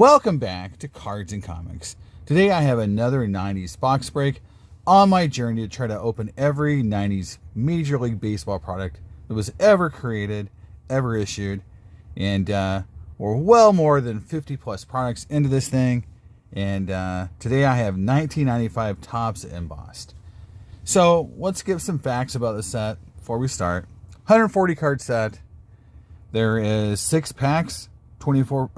Welcome back to Cards and Comics. Today I have another 90s box break on my journey to try to open every 90s Major League Baseball product that was ever created, ever issued. And we're well more than 50 plus products into this thing. And today I have 1995 Topps Embossed. So let's give some facts about the set before we start. 140 card set. There is 6 packs. 24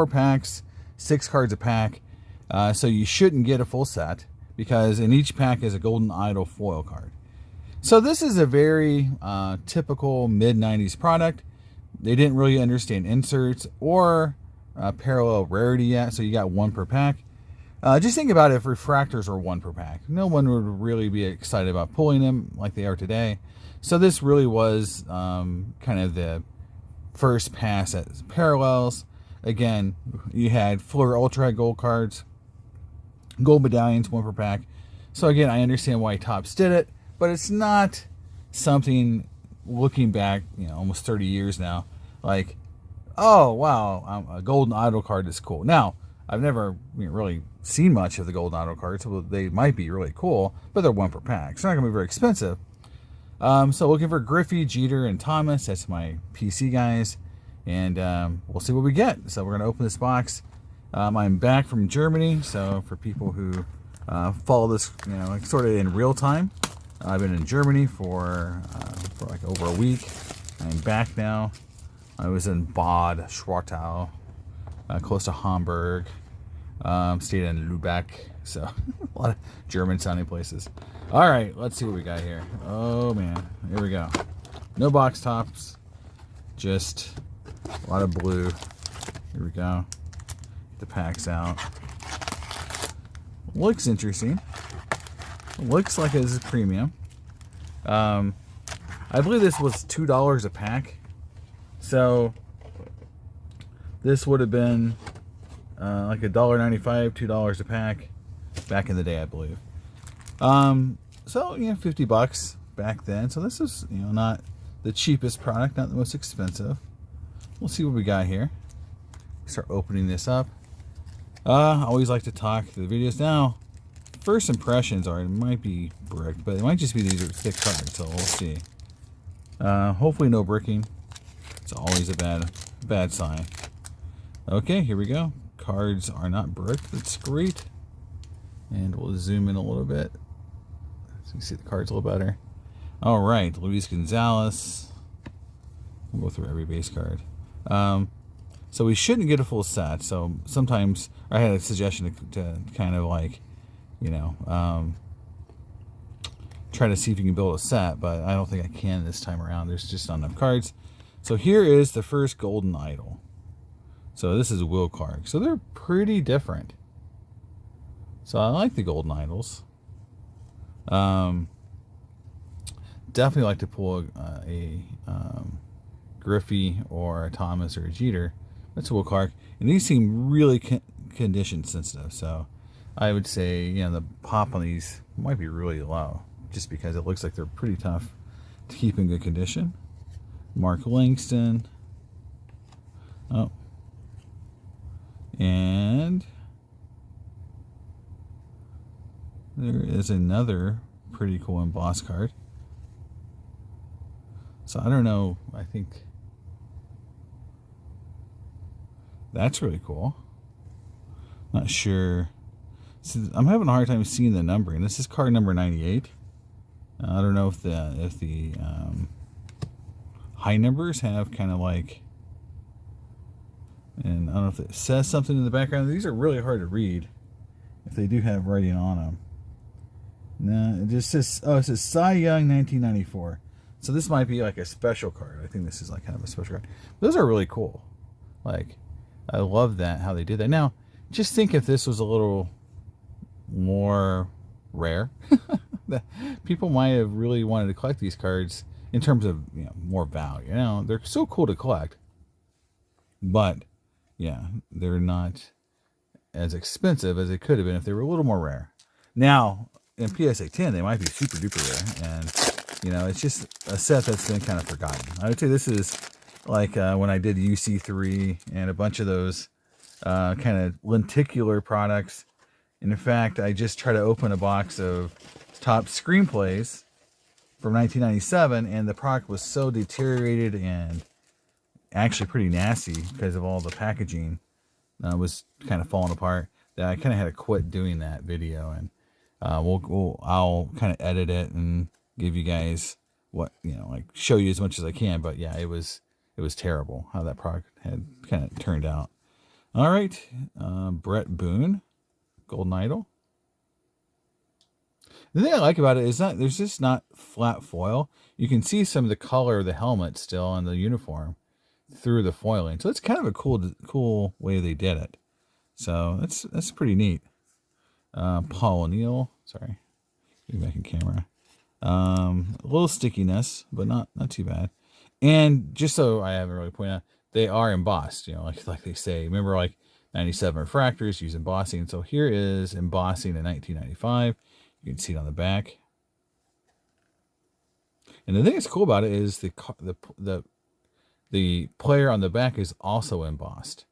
packs, 6 cards a pack. So you shouldn't get a full set because in each pack is a Golden Idol foil card. So this is a very typical mid-90s product. They didn't really understand inserts or parallel rarity yet, so you got 1 per pack. Just think about it if refractors were 1 per pack. No one would really be excited about pulling them like they are today. So this really was kind of the first pass at parallels. Again, you had Fuller Ultra gold cards, gold medallions, 1 per pack. So again, I understand why Topps did it, but it's not something looking back, almost 30 years now, like, oh wow, a Golden Idol card is cool. Now, I've never really seen much of the Golden Idol cards, so they might be really cool, but they're 1 per pack. It's not gonna be very expensive. So looking for Griffey, Jeter, and Thomas. That's my PC guys. And we'll see what we get. So we're going to open this box. I'm back from Germany. So for people who follow this, sort of in real time, I've been in Germany for like over a week. I'm back now. I was in Bad Schwartau, close to Hamburg. Stayed in Lübeck. So a lot of German sounding places. All right, let's see what we got here. Oh man, here we go. No box tops, just a lot of blue. Here we go. Get the packs out. Looks interesting. Looks like it's a premium. I believe this was $2 a pack. So this would have been like $1.95, $2 a pack back in the day, I believe. So, $50 back then. So this is, not the cheapest product, not the most expensive. We'll see what we got here. Start opening this up. I always like to talk to the videos. Now, first impressions are, it might be bricked, but it might just be these are thick cards, so we'll see. Hopefully no bricking. It's always a bad sign. Okay, here we go. Cards are not bricked. That's great. And we'll zoom in a little bit so you can see the cards a little better. All right, Luis Gonzalez. We'll go through every base card. So we shouldn't get a full set. So sometimes I had a suggestion to kind of like, try to see if you can build a set, but I don't think I can this time around. There's just not enough cards. So here is the first Golden Idol. So this is Will Clark. So they're pretty different. So I like the Golden Idols. Definitely like to pull a Griffey or a Thomas or a Jeter. That's Will Clark. And these seem really condition sensitive. So I would say, the pop on these might be really low just because it looks like they're pretty tough to keep in good condition. Mark Langston. Oh. And there is another pretty cool embossed card. So I don't know. I think that's really cool. Not sure. So I'm having a hard time seeing the numbering. This is card number 98. I don't know if the high numbers have kind of like, and I don't know if it says something in the background. These are really hard to read if they do have writing on them. No, it just says, it says Cy Young 1994. So this might be like a special card. I think this is like kind of a special card. Those are really cool. Like, I love that, how they did that. Now, just think if this was a little more rare. People might have really wanted to collect these cards in terms of, more value. They're so cool to collect. But, yeah, they're not as expensive as they could have been if they were a little more rare. Now, in PSA 10, they might be super duper rare. And, it's just a set that's been kind of forgotten. I would say this is like when I did UC3 and a bunch of those kind of lenticular products. And in fact, I just tried to open a box of top screenplays from 1997, and the product was so deteriorated and actually pretty nasty because of all the packaging was kind of falling apart, that I kind of had to quit doing that video. And I'll kind of edit it and give you guys what, like show you as much as I can. But yeah, it was terrible how that product had kind of turned out. All right, Brett Boone, Golden Idol. The thing I like about it is that there's just not flat foil. You can see some of the color of the helmet still on the uniform through the foiling. So it's kind of a cool way they did it. So that's pretty neat. Paul O'Neill, sorry, get back in camera. A little stickiness, but not too bad. And just so I haven't really pointed out, they are embossed. Like they say. Remember, like 97 refractors use embossing. So here is embossing in 1995. You can see it on the back. And the thing that's cool about it is the player on the back is also embossed.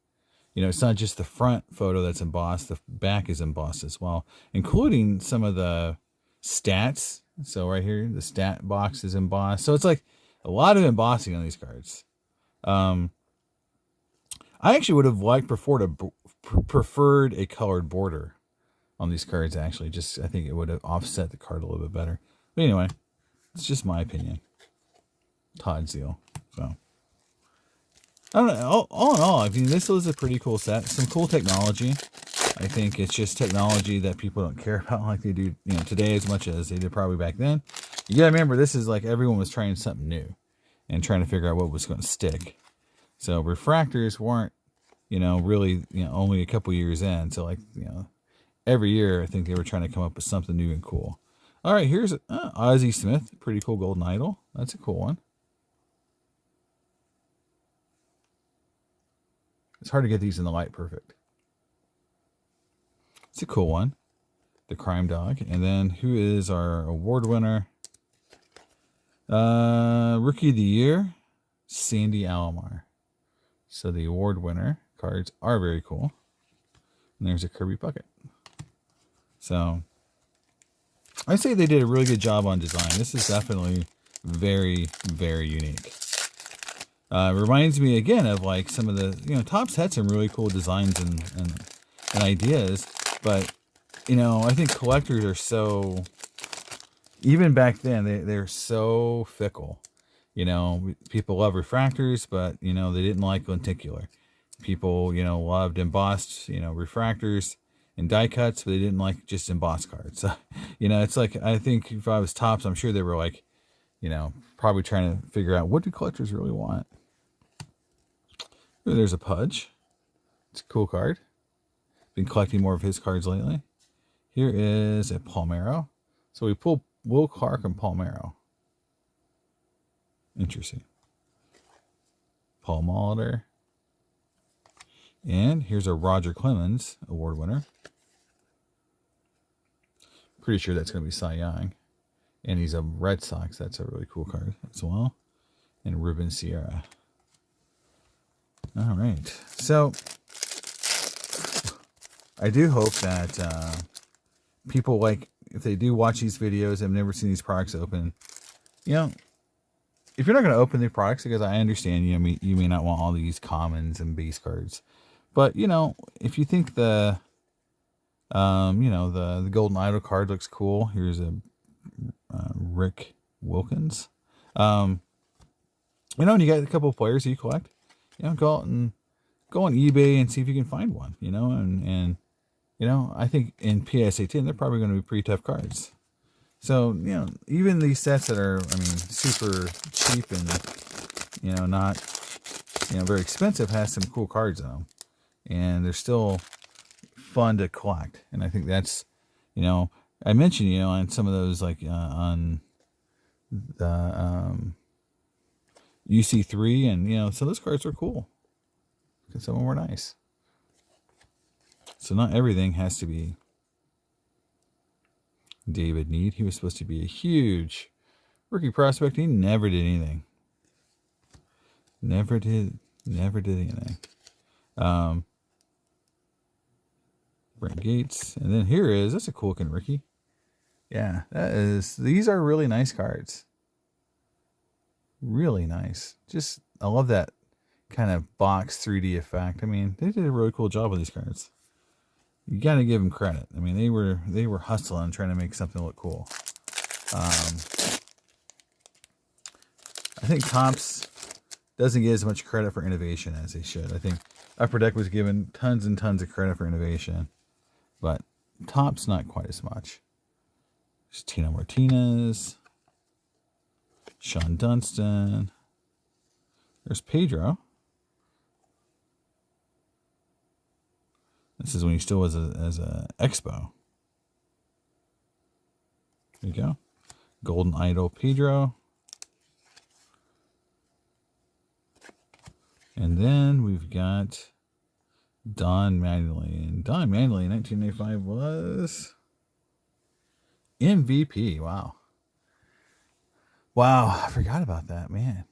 It's not just the front photo that's embossed. The back is embossed as well, including some of the stats. So right here, the stat box is embossed. So it's like a lot of embossing on these cards. I actually would have preferred a colored border on these cards, actually. I think it would have offset the card a little bit better. But anyway, it's just my opinion. Todd's deal. So I don't know. All in all, I mean, this was a pretty cool set. Some cool technology. I think it's just technology that people don't care about like they do, today as much as they did probably back then. You gotta remember, this is like everyone was trying something new and trying to figure out what was going to stick. So refractors weren't, really, only a couple years in. So like, every year I think they were trying to come up with something new and cool. All right, here's Ozzie Smith, pretty cool Golden Idol. That's a cool one. It's hard to get these in the light perfect. It's a cool one. The Crime Dog. And then who is our award winner? Rookie of the Year, Sandy Alomar. So the award winner cards are very cool. And there's a Kirby Puckett. So I say they did a really good job on design. This is definitely very, very unique. Reminds me again of like some of the, Topps had some really cool designs and ideas, but I think collectors are so, even back then, they're so fickle. People love refractors, but they didn't like lenticular. People, loved embossed, refractors and die cuts, but they didn't like just embossed cards. So, it's like, I think if I was Topps, I'm sure they were like, probably trying to figure out, what do collectors really want? Ooh, there's a Pudge. It's a cool card. Been collecting more of his cards lately. Here is a Palmeiro. So we pull Will Clark and Palmeiro. Interesting. Paul Molitor. And here's a Roger Clemens award winner. Pretty sure that's going to be Cy Young. And he's a Red Sox. That's a really cool card as well. And Ruben Sierra. All right. So I do hope that people, like, if they do watch these videos and have never seen these products open, if you're not going to open the products, because I understand, you may not want all these commons and base cards. But, if you think the Golden Idol card looks cool, here's a Rick Wilkins. And you got a couple of players that you collect, go out and go on eBay and see if you can find one, and I think in PSA 10, they're probably going to be pretty tough cards. So, even these sets that are, super cheap and, not, very expensive, has some cool cards in them. And they're still fun to collect. And I think that's, I mentioned, on some of those, like on the UC3, and, so those cards are cool. Because some of them were nice. So not everything has to be David Need. He was supposed to be a huge rookie prospect. He never did anything. Never did anything. Brent Gates. And then here is, that's a cool looking Ricky. Yeah, these are really nice cards. Really nice. Just, I love that kind of box 3D effect. I mean, they did a really cool job with these cards. You got to give them credit. I mean, they were hustling, trying to make something look cool. I think Topps doesn't get as much credit for innovation as they should. I think Upper Deck was given tons and tons of credit for innovation, but Topps not quite as much. There's Tino Martinez, Sean Dunston. There's Pedro. This is when he still was as a Expo. There you go. Golden Idol Pedro. And then we've got Don Mattingly. And Don Mattingly in 1985 was MVP. Wow. Wow, I forgot about that, man.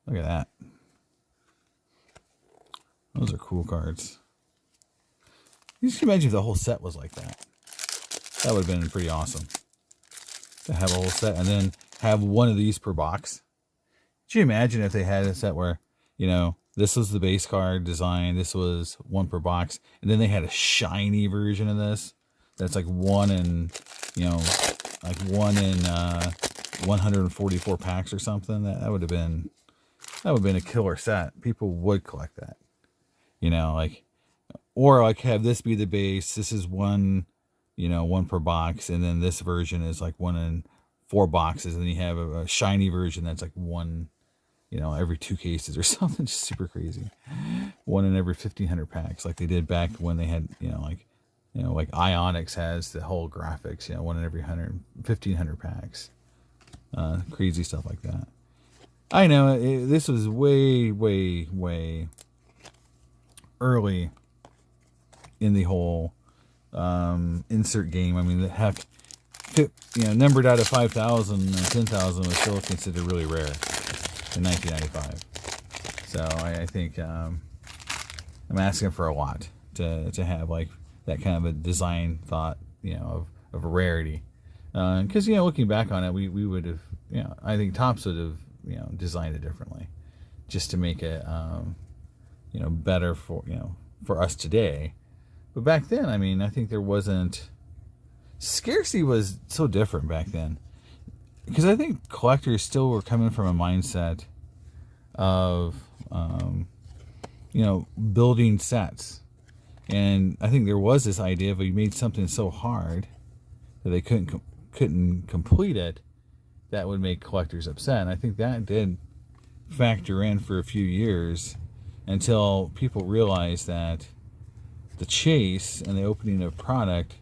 Look at that. Those are cool cards. You just imagine if the whole set was like that. That would have been pretty awesome. To have a whole set and then have one of these per box. Could you imagine if they had a set where, you know, this was the base card design, this was one per box, and then they had a shiny version of this that's like one in, you know, like one in 144 packs or something. That would have been a killer set. People would collect that. You know, like, or like have this be the base. This is one, you know, one per box, and then this version is like one in 4 boxes, and then you have a shiny version that's like one, you know, every 2 cases or something. Just super crazy. One in every 1,500 packs, like they did back when they had, you know, like Ionics has the whole graphics, you know, one in every 1,500 packs. Crazy stuff like that. I know this was way, way, way early in the whole insert game. I mean, the heck, you know, numbered out of 5,000 and 10,000 was still considered really rare in 1995. So I think I'm asking for a lot to have like that kind of a design thought, you know, of a rarity. Because, you know, looking back on it, we would have, you know, I think Topps would have, you know, designed it differently just to make it, you know, better for, you know, for us today. But back then, I mean, I think there wasn't, scarcity was so different back then. Because I think collectors still were coming from a mindset of, you know, building sets. And I think there was this idea of you made something so hard that they couldn't complete it, that would make collectors upset. And I think that did factor in for a few years until people realized that the chase and the opening of product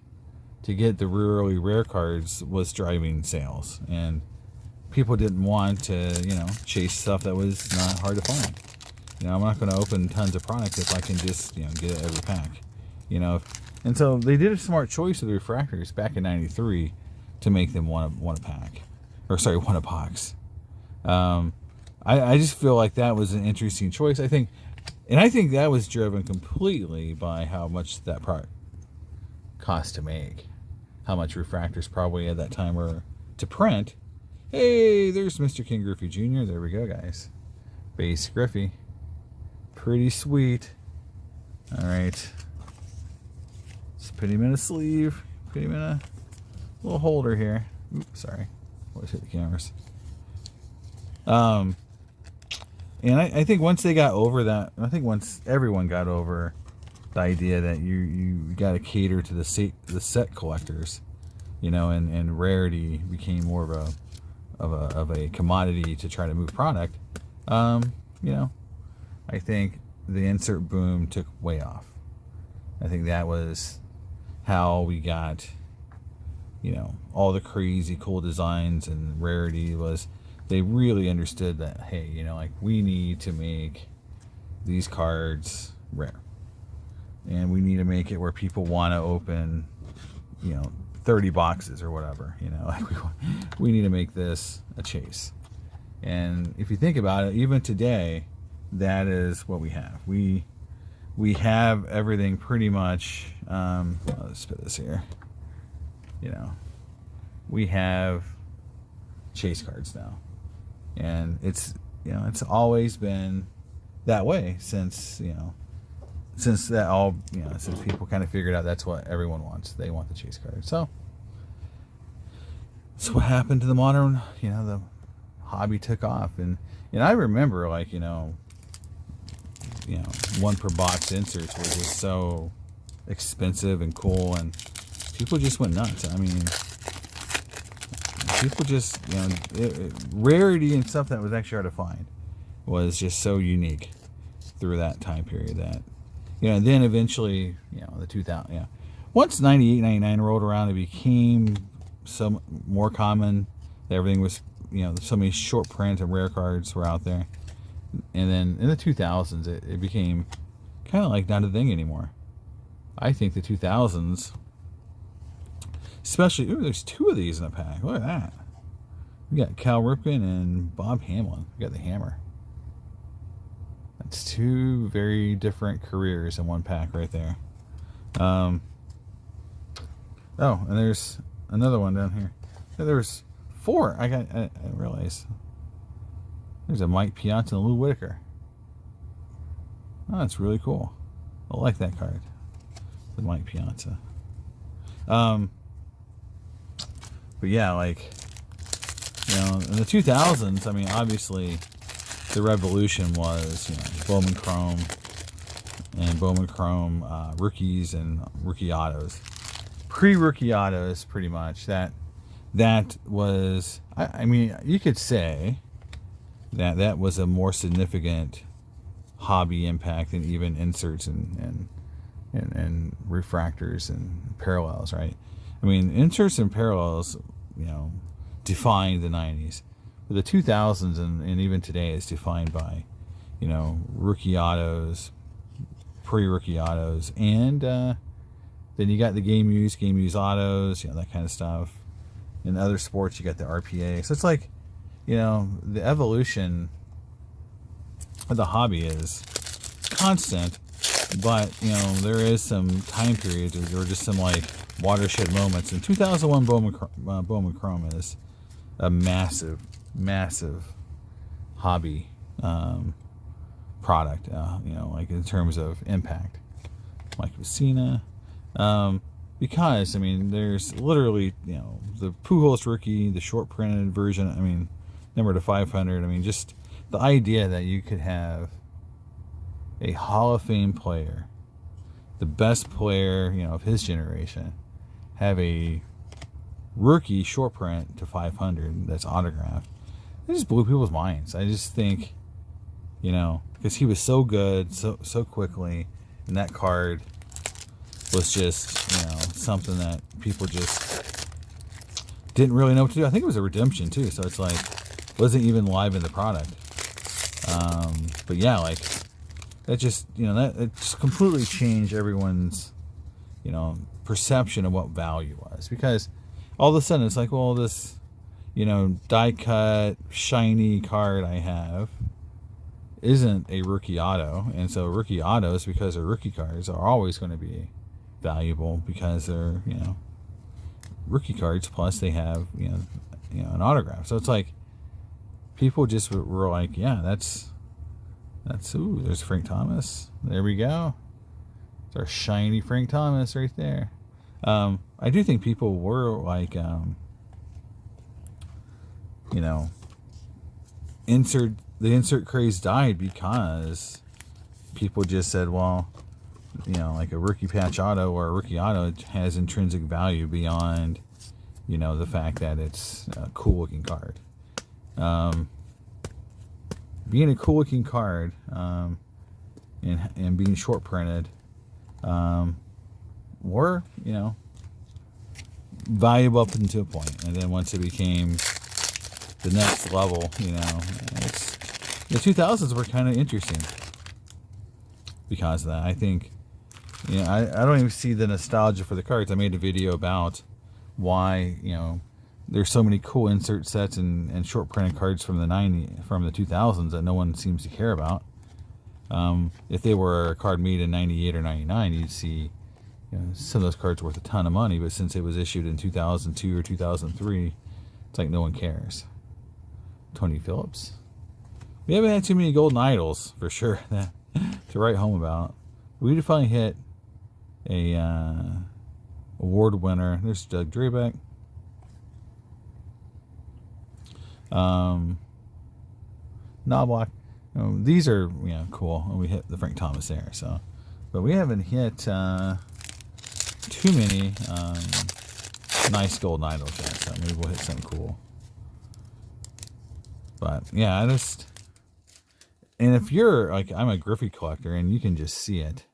to get the really rare cards was driving sales. And people didn't want to, you know, chase stuff that was not hard to find. You know, I'm not going to open tons of product if I can just, you know, get it every pack. You know, and so they did a smart choice with the refractors back in '93 to make them one a pack, or sorry, one a box. I just feel like that was an interesting choice. I think that was driven completely by how much that product cost to make, how much refractors probably at that time were to print. Hey, there's Mr. King Griffey Jr. There we go, guys. Base Griffey. Pretty sweet. All right. Let's put him in a sleeve. Put him in a little holder here. Oops, sorry. Always hit the cameras. And I think once they got over that, I think once everyone got over the idea that you got to cater to the set collectors, you know, and rarity became more of a commodity to try to move product. You know, I think the insert boom took way off. I think that was how we got, you know, all the crazy cool designs, and rarity was, they really understood that, hey, you know, like, we need to make these cards rare. And we need to make it where people want to open, you know, 30 boxes or whatever, you know, like we need to make this a chase. And if you think about it, even today, that is what we have. We we have everything pretty much. Let's put this here. You know, we have chase cards now, and it's, you know, it's always been that way since, you know, since that all, you know, since people kind of figured out that's what everyone wants. They want the chase card. So that's what happened to the modern, you know, the hobby took off. And I remember, like, you know, 1 per box inserts were just so expensive and cool, and people just went nuts. I mean, people just, you know, rarity and stuff that was actually hard to find was just so unique through that time period that, you know, and then eventually, you know, the 2000, yeah. Once 98, 99 rolled around, it became so more common that everything was, you know, so many short print and rare cards were out there. And then in the 2000s, it became kind of like not a thing anymore. I think the 2000s, especially, ooh, there's 2 of these in a pack. Look at that. We got Cal Ripken and Bob Hamlin. We got the hammer. That's 2 very different careers in one pack right there. Oh, and there's another one down here. There's 4. I realized. There's a Mike Piazza and Lou Whitaker. Oh, that's really cool. I like that card. The Mike Piazza. But yeah, like, you know, in the 2000s, I mean, obviously, the revolution was, you know, Bowman Chrome and Bowman Chrome rookies and rookie autos. Pre-rookie autos, pretty much. That was, I mean, you could say that was a more significant hobby impact than even inserts and refractors and parallels, right? I mean, inserts and parallels, you know, defined the 90s. But the 2000s and even today is defined by, you know, rookie autos, pre-rookie autos, and then you got the game use autos, you know, that kind of stuff. In other sports, you got the RPA. So it's like, you know, the evolution of the hobby is constant, but, you know, there is some time periods, or there were just some, like, watershed moments. And 2001 Bowman Chrome is a massive hobby product, you know, like in terms of impact. Mike Messina, because, I mean, there's literally, you know, the Pujols rookie, the short printed version, I mean, number to 500. I mean, just the idea that you could have a Hall of Fame player, the best player, you know, of his generation, have a rookie short print to 500 that's autographed. It just blew people's minds. I just think, you know, because he was so good so quickly, and that card was just, you know, something that people just didn't really know what to do. I think it was a redemption too, so it's like, wasn't even live in the product. But yeah, like, that just, you know, that it just completely changed everyone's, you know, perception of what value was, because all of a sudden it's like, well, this, you know, die cut shiny card I have isn't a rookie auto, and so rookie autos, because they're rookie cards, are always going to be valuable because they're, you know, rookie cards, plus they have, you know, an autograph. So it's like people just were like, yeah, that's ooh, there's Frank Thomas. There we go. It's our shiny Frank Thomas right there. I do think people were like, you know, the insert craze died because people just said, well, you know, like a rookie patch auto or a rookie auto has intrinsic value beyond, you know, the fact that it's a cool looking card. Being a cool looking card, and being short printed, were, you know, valuable up until a point. And then once it became the next level, you know, the 2000s were kind of interesting because of that. I think, you know, I don't even see the nostalgia for the cards. I made a video about why, you know, there's so many cool insert sets and short printed cards from the 2000s that no one seems to care about. If they were a card made in 98 or 99, you'd see some of those cards worth a ton of money. But since it was issued in 2002 or 2003, it's like no one cares. Tony Phillips. We haven't had too many golden idols, for sure, to write home about. We did finally hit a award winner. There's Doug Drabeck. Knobloch. These are cool. We hit the Frank Thomas there, so, but we haven't hit too many nice golden idols yet. So maybe we'll hit something cool. But yeah, and if you're like, I'm a Griffey collector, and you can just see it.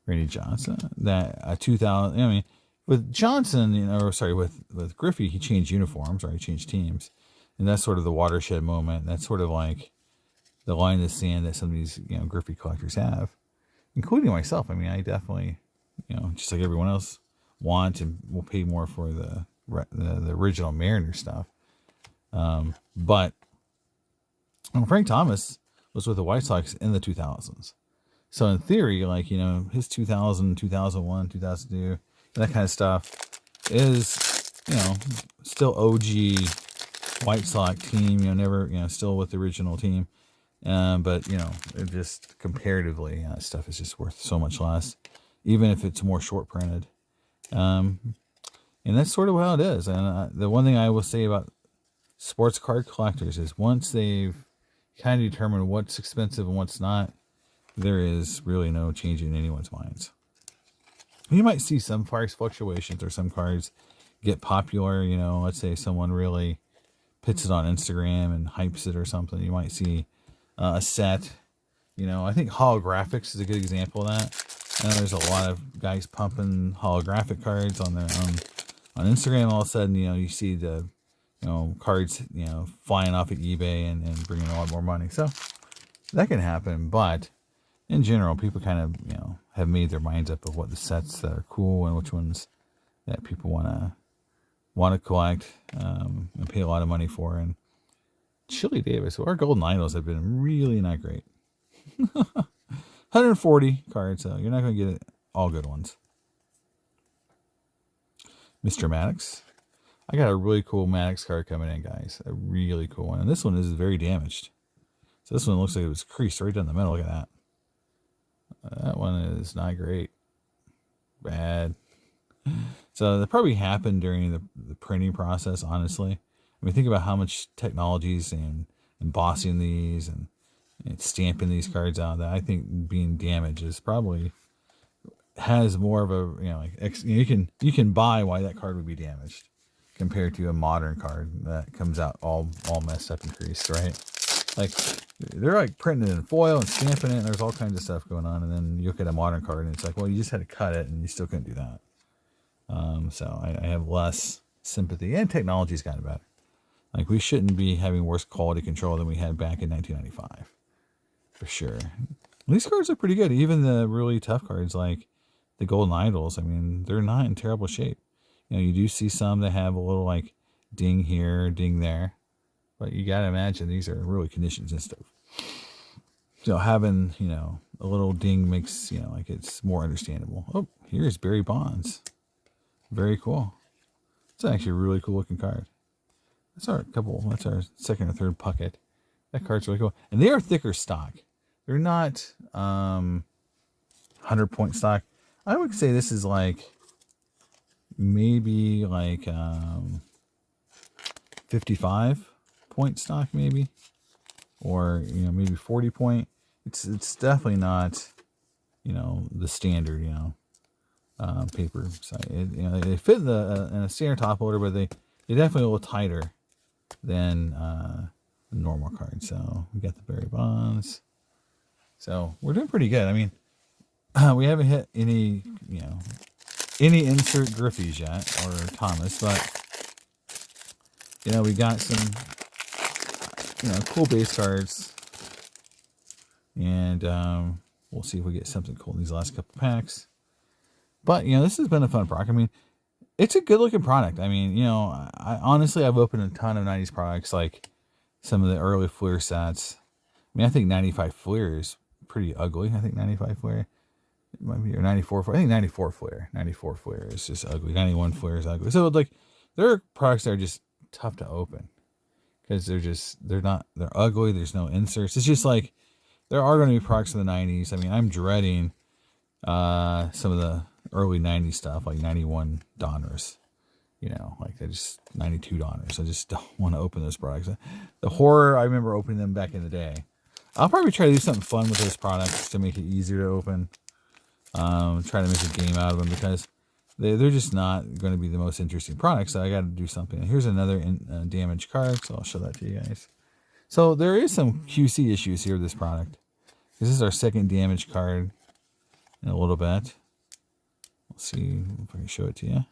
Randy Johnson, that 2000. I mean, with Johnson, with Griffey, he changed uniforms, right? He changed teams, and that's sort of the watershed moment. That's sort of like the line in the sand that some of these Griffey collectors have, including myself. I mean, I definitely, just like everyone else, want and will pay more for the original Mariner stuff. But Frank Thomas was with the White Sox in the 2000s. So in theory, like, his 2000, 2001, 2002, that kind of stuff is, still OG White Sox team, never, still with the original team. But, it just comparatively, stuff is just worth so much less, even if it's more short printed. And that's sort of how it is. And the one thing I will say about sports card collectors is once they've kind of determined what's expensive and what's not, there is really no change in anyone's minds. You might see some price fluctuations or some cards get popular. Let's say someone really puts it on Instagram and hypes it or something. You might see a set. I think holographics is a good example of that. I know there's a lot of guys pumping holographic cards on their on Instagram. All of a sudden, you see the cards flying off at eBay and bringing a lot more money. So that can happen, but in general, people kind of, have made their minds up of what the sets that are cool and which ones that people want to collect and pay a lot of money for. And Chili Davis, our golden idols have been really not great. 140 cards, so you're not going to get all good ones. Mr. Maddox. I got a really cool Maddox card coming in, guys. A really cool one. And this one is very damaged. So this one looks like it was creased right down the middle. Look at that. That one is not great. Bad. So that probably happened during the printing process, honestly. I mean, think about how much technologies and embossing these and stamping these cards out, that I think being damaged is probably has more of a, you can buy why that card would be damaged compared to a modern card that comes out all messed up and creased, right? Like, they're like printing it in foil and stamping it, and there's all kinds of stuff going on. And then you look at a modern card, and it's like, well, you just had to cut it, and you still couldn't do that. So I have less sympathy, and technology's gotten better. Like, we shouldn't be having worse quality control than we had back in 1995, for sure. These cards are pretty good. Even the really tough cards, like the Golden Idols, I mean, they're not in terrible shape. You do see some that have a little like ding here, ding there. But you got to imagine these are really conditions and stuff. So having, a little ding makes, like it's more understandable. Oh, here's Barry Bonds. Very cool. It's actually a really cool looking card. That's our second or third Puckett. That card's really cool. And they are thicker stock. They're not 100-point stock. I would say this is like maybe like 55-point stock, maybe, or maybe 40-point. It's definitely not the standard paper. So they fit in a standard top loader, but they definitely a little tighter than a normal card. So we got the Barry Bonds. So we're doing pretty good. I mean, we haven't hit any insert Griffeys yet, or Thomas, but we got some cool base cards, and we'll see if we get something cool in these last couple packs. But this has been a fun product. I mean, it's a good looking product. I mean, I honestly, I've opened a ton of 90s products, like some of the early Fleer sets. I mean, I think 95 Fleer is pretty ugly. I think 95 flare. It might be, or 94 flare. I think 94 flare. 94 flare is just ugly. 91 flare is ugly. So like, there are products that are just tough to open because they're ugly. There's no inserts. It's just like, there are going to be products in the 90s. I mean, I'm dreading some of the early 90s stuff, like 91 Donners. You know, like 92 Donners. I just don't want to open those products. The horror, I remember opening them back in the day. I'll probably try to do something fun with those products to make it easier to open. Try to make a game out of them because they're just not going to be the most interesting products. So I got to do something. Here's another damaged card, so I'll show that to you guys. So there is some QC issues here with this product. This is our second damaged card in a little bit. Let's see if I can show it to you.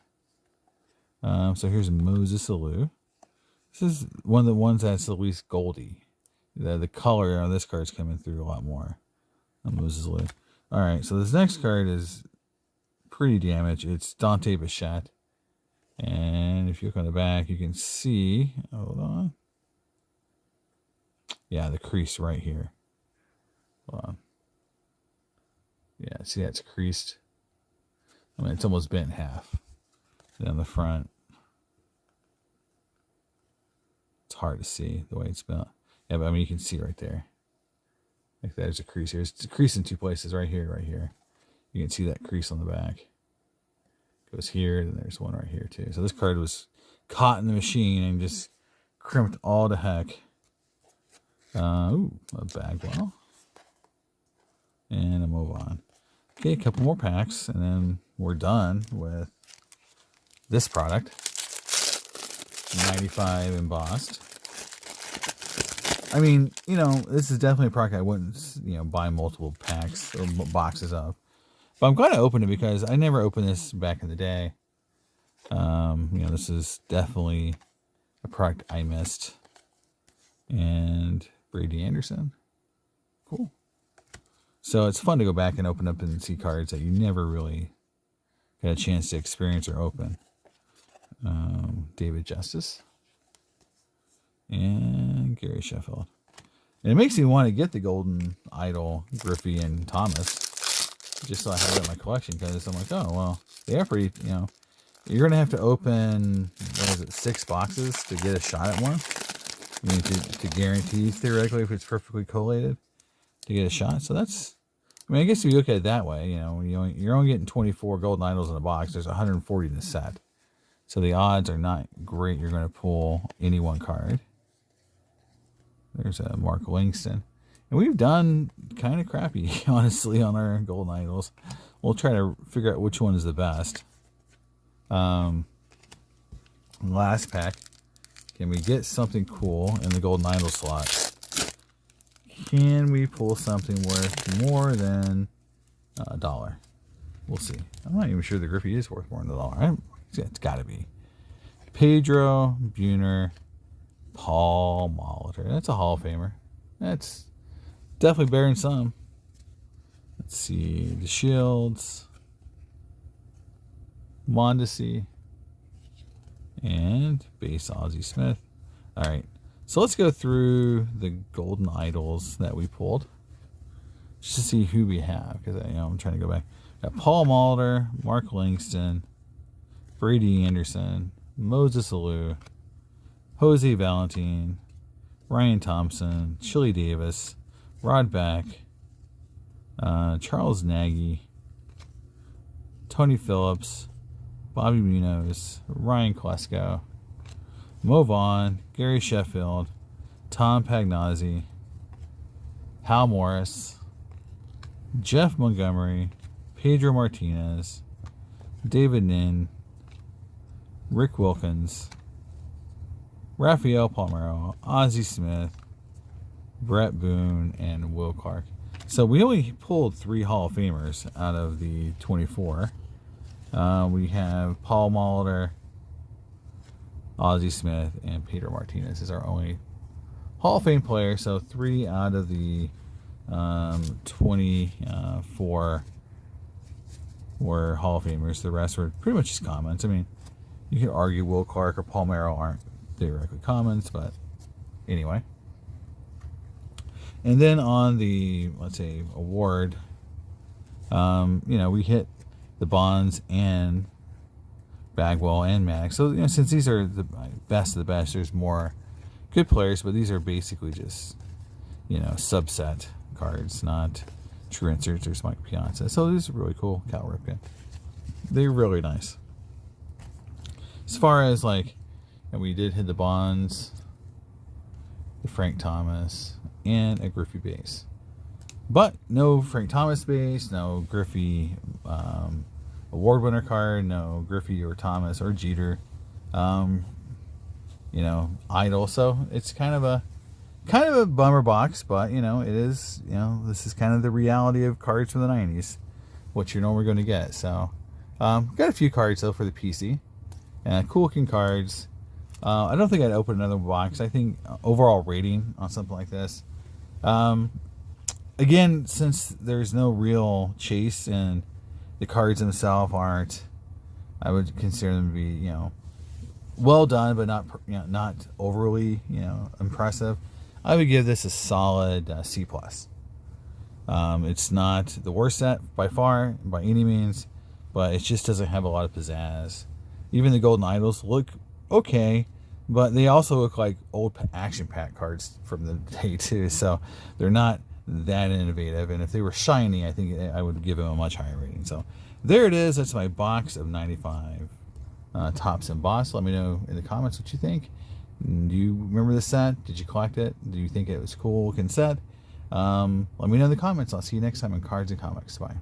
So here's Moses Alou. This is one of the ones that's the least goldy. The color on this card's coming through a lot more. Moses Alou. All right, so this next card is pretty damaged. It's Dante Bichette. And if you look on the back, you can see, hold on. Yeah, the crease right here. Hold on. Yeah, see that's creased. I mean, it's almost bent in half. And on the front, it's hard to see the way it's bent. Yeah, but I mean, you can see right there. Like there's a crease here. It's a crease in two places, right here, right here. You can see that crease on the back. It goes here, and there's one right here too. So this card was caught in the machine and just crimped all to heck. Ooh, a Bagwell. And a move on. Okay, a couple more packs, and then we're done with this product. 95 Embossed. I mean, you know, this is definitely a product I wouldn't, you know, buy multiple packs or boxes of. But I'm glad I opened it because I never opened this back in the day. You know, this is definitely a product I missed. And Brady Anderson. Cool. So it's fun to go back and open up and see cards that you never really got a chance to experience or open. David Justice. And Gary Sheffield. And it makes me want to get the Golden Idol, Griffey, and Thomas. Just so I have it in my collection. Because I'm like, oh, well, they are pretty, you know. You're going to have to open, what is it, 6 boxes to get a shot at one. I mean, to guarantee, theoretically, if it's perfectly collated, to get a shot. So that's, I mean, I guess if you look at it that way, you know, you're only getting 24 Golden Idols in a box. There's 140 in the set. So the odds are not great you're going to pull any one card. There's a Mark Langston. And we've done kind of crappy, honestly, on our Golden Idols. We'll try to figure out which one is the best. Last pack. Can we get something cool in the Golden Idol slot? Can we pull something worth more than $1? We'll see. I'm not even sure the Griffey is worth more than $1. It's got to be. Pedro Buhner, Paul Molitor. That's a Hall of Famer. That's definitely bearing some. Let's see. The Shields. Mondesi. And base Ozzie Smith. All right. So let's go through the Golden Idols that we pulled. Just to see who we have. Because I'm trying to go back. Got Paul Molitor, Mark Langston, Brady Anderson, Moses Alou, Jose Valentin, Ryan Thompson, Chili Davis, Rod Beck, Charles Nagy, Tony Phillips, Bobby Munoz, Ryan Klesko, Mo Vaughn, Gary Sheffield, Tom Pagnozzi, Hal Morris, Jeff Montgomery, Pedro Martinez, David Nin, Rick Wilkins, Rafael Palmeiro, Ozzie Smith, Brett Boone, and Will Clark. So we only pulled 3 Hall of Famers out of the 24. We have Paul Molitor, Ozzie Smith, and Pedro Martinez is our only Hall of Fame player. So 3 out of the 24 were Hall of Famers. The rest were pretty much just commons. I mean, you could argue Will Clark or Palmeiro aren't theoretically commons, but anyway. And then on the, let's say, award, we hit the Bonds and Bagwell and Maddox. So, since these are the best of the best, there's more good players, but these are basically just, subset cards, not true inserts. There's Mike Piazza. So these are really cool. Cal Ripken. They're really nice. As far as and we did hit the Bonds, the Frank Thomas, and a Griffey base. But no Frank Thomas base, no Griffey award winner card, no Griffey or Thomas or Jeter, idol. So it's kind of a bummer box, but it is, this is kind of the reality of cards from the 90s, what you're normally going to get. So got a few cards though for the PC, and cool looking cards. I don't think I'd open another box. I think overall rating on something like this, again, since there's no real chase and the cards themselves aren't, I would consider them to be, well done, but not overly, impressive. I would give this a solid C+. It's not the worst set by far, by any means, but it just doesn't have a lot of pizzazz. Even the Golden Idols look okay, but they also look like old action pack cards from the day too, so they're not that innovative. And if they were shiny, I think I would give them a much higher rating. So there it is. That's my box of 95 Topps Embossed. Let me know in the comments what you think. Do you remember this set? Did you collect it? Do you think it was a cool looking set? Let me know in the comments. I'll see you next time on Cards and Comics. Bye.